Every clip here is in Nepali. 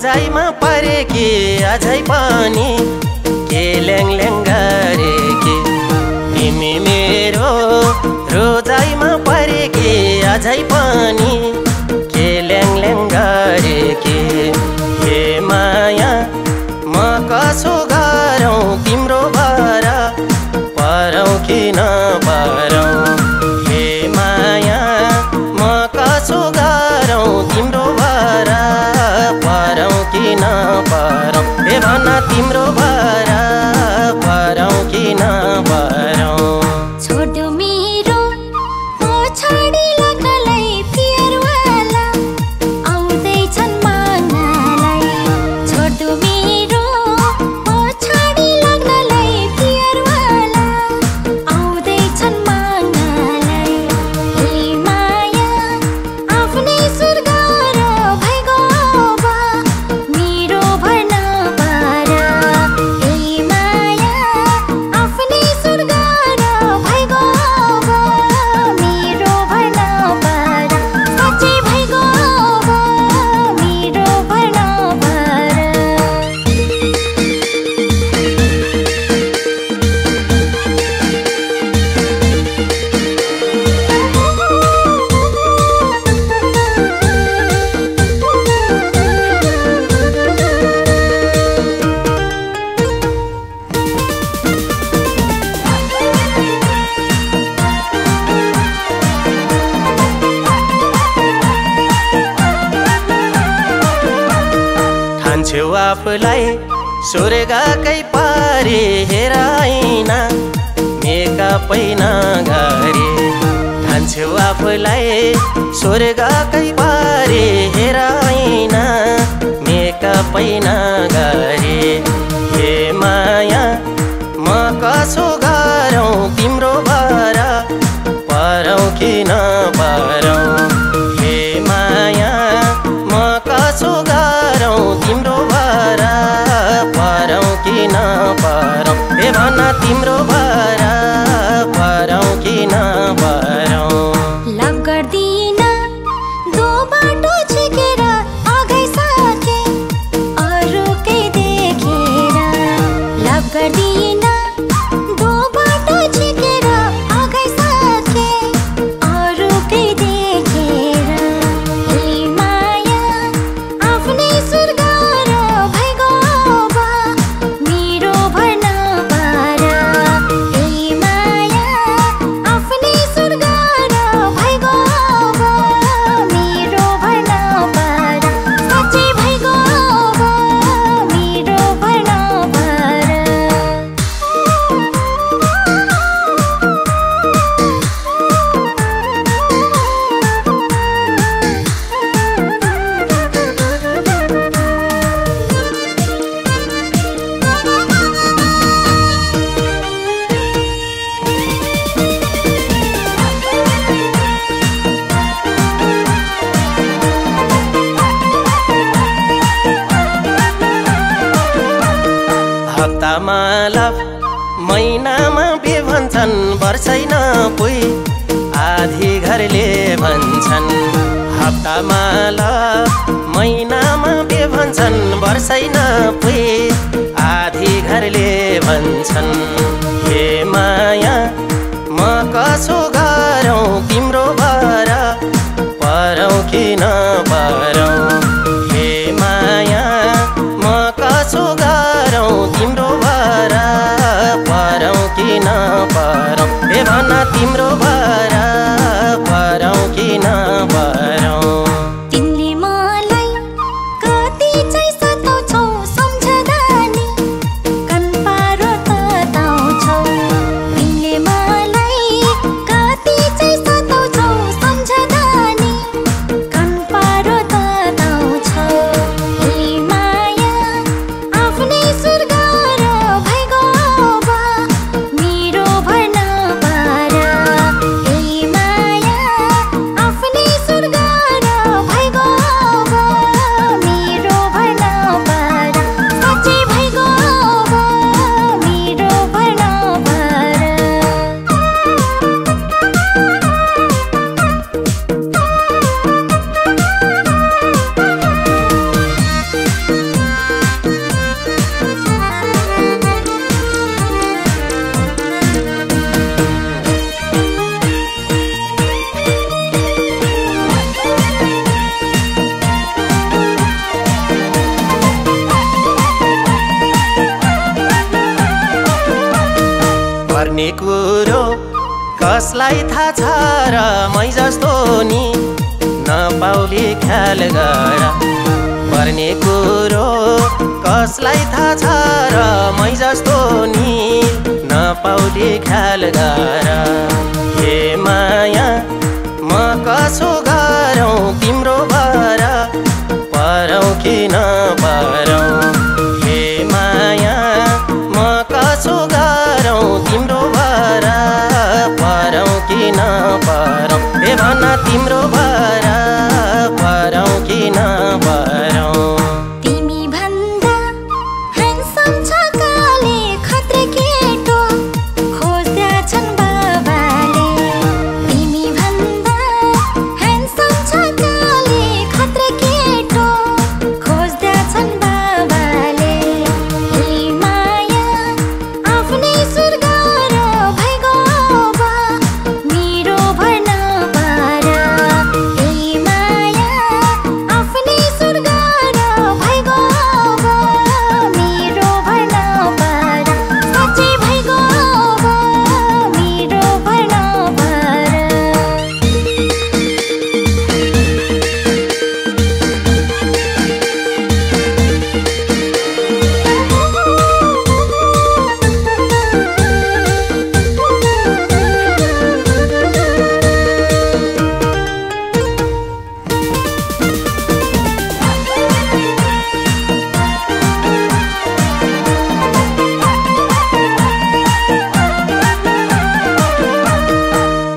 रोजाइमा परे कि अझै पनि के ल्याङ गरे कि तिमी मेरो रोजाइमा परे कि अझै पनि के ल्याङ गरे कि हे माया म कसो गरौँ तिम्रो भर परौँ कि नपरौँ हे माया म कसो गरौँ तिम्रो भर परौँ कि नपरौँ हे भन तिम्रो भर परौँ कि नपरौँ छोड्यो मेरो पछाडि लाग्नलाई पियरवाला आउँदैछन् माग्नलाई छोड्यो मेरो पछाडि लाग्नलाई पियरवाला आउँदैछन् माग्नलाई हे माया आफ्नै स्वर्ग र भइगो बा मेरो भर्न पार हे माया आफ्नै स्वर्ग र भइगो बा मेरो भर्न पार साँच्चै भइगो बा मेरो भर्न पार ठान्छौ आफूलाई स्वर्गकै पारी हेराइना मेकअपै नगरे ठान्छौ आफूलाई स्वर्गकै पारी हेराइना मेकअपै नगरे हे माया म कसो गरौँ तिम्रो भर परौँ कि नपरौँ हे माया म कसो गरौँ तिम्रो भर परौँ कि नपरौँ हे भन तिम्रो भर परौँ कि नपरौँ लभ गर्दिन दो बाटो छेकेर अघै साके अरूकै देखेर लभ गर्दिन दो बाटो छेकेर अघै साके अरूकै देखेर हे माया आफ्नै स्वर्ग र भइगो बा मेरो भर्न पार हे माया आफ्नै स्वर्ग र भइगो बा मेरो भर्न पार साँच्चै भइगो बा मेरो भर्न पार हप्तामा लभ महिनामा बे भन्छन् वर्षैन पुई आधी घरले भन्छन् हप्तामा लभ महिनामा बे भन्छन् वर्षैन पुई आधी घरले भन्छन् हे माया म कसो गरौँ तिम्रो भर परौँ कि नपरौँ हे माया म कसो गरौँ तिम्रो भर परौँ कि नपरौँ हे भन तिम्रो भर परौँ कि नपरौँ तिमीले मलाई कति चाहिँ सताउँछौ सम्झँदा नि कान पारो तताउँछौ तिमीले मलाई कति चाहिँ सताउँछौ सम्झँदा नि कान पारो तताउँछौ हे माया आफ्नै स्वर्ग र भइगो बा मेरो भर्न पार हे कुरो कसलाई थाहा छ र मै जस्तो नि नपाउली ख्याल गर पर्ने कुरो कसलाई थाहा छ र मै जस्तो नि नपाउली ख्याल गर हे माया म कसो गरौँ तिम्रो भर परौँ कि नपरौँ हे माया म कसो गरौँ तिम्रो भर परौँ कि नपरौँ हे भन तिम्रो भर परौँ कि नपरौँ तिमी भन्दा ह्यान्डसम छ काले खत्रे केटो खोज्दा छन् बाबाले तिमी भन्दा ह्यान्डसम छ काले खत्रे केटो खोज्दा छन् बाबाले हे माया आफ्नै स्वर्ग र भइगो बा मेरो भर्न पार हे माया आफ्नै स्वर्ग र भइगो बा मेरो भर्न पार साँच्चै भइगो बा मेरो भर्न पार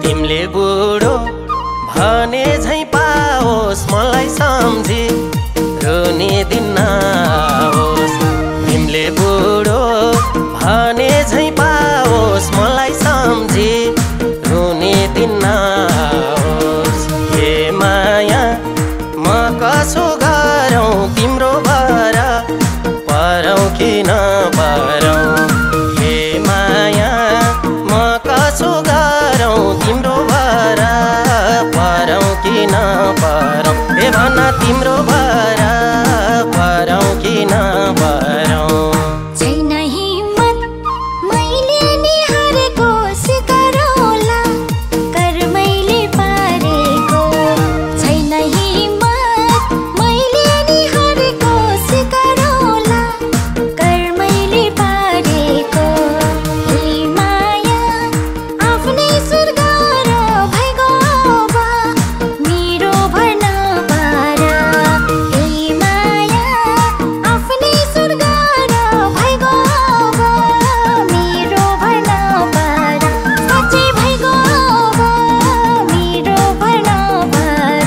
तिमीले बुढो भने झै पाओस् मलाई सम्झी रुने दिन नआओस् तिमीले बुढो भने झै पाओस् मलाई सम्झी रुने दिन नआओस् हे माया म कसो गरौँ तिम्रो भर परौँ कि नपरौँ हे माया म कसो गरौँ तिम्रो भर परौँ कि नपरौँ हे भन तिम्रो भर परौँ कि नपरौँ छैन हिम्मत मैले नि हारेको सिकारोला कर मैले पारेको छैन हिम्मत मैले नि हारेको सिकारोला कर मैले पारेको हे माया आफ्नै स्वर्ग र भइगो बा मेरो भर्न पार हे माया आफ्नै स्वर्ग र भइगो बा मेरो भर्न पार साँच्चै भइगो बा मेरो भर्न पार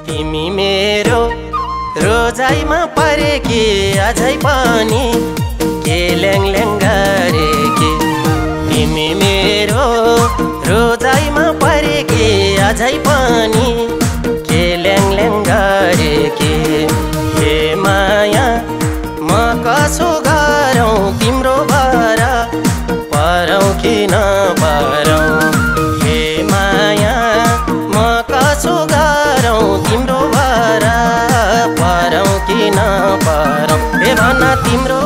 तिमी मेरो रोजाइमा परेकी अझै पनि के ल्याङ ल्याङ गरेकी तिमी मेरो रोजाइमा परेकी अझै पनि के ल्याङ ल्याङ गरेकी हे माया म कसो गरौँ तिम्रो भर परौँ कि नपरौँ हे माया म कसो गरौँ तिम्रो भर परौँ कि नपरौँ हे भन तिम्रो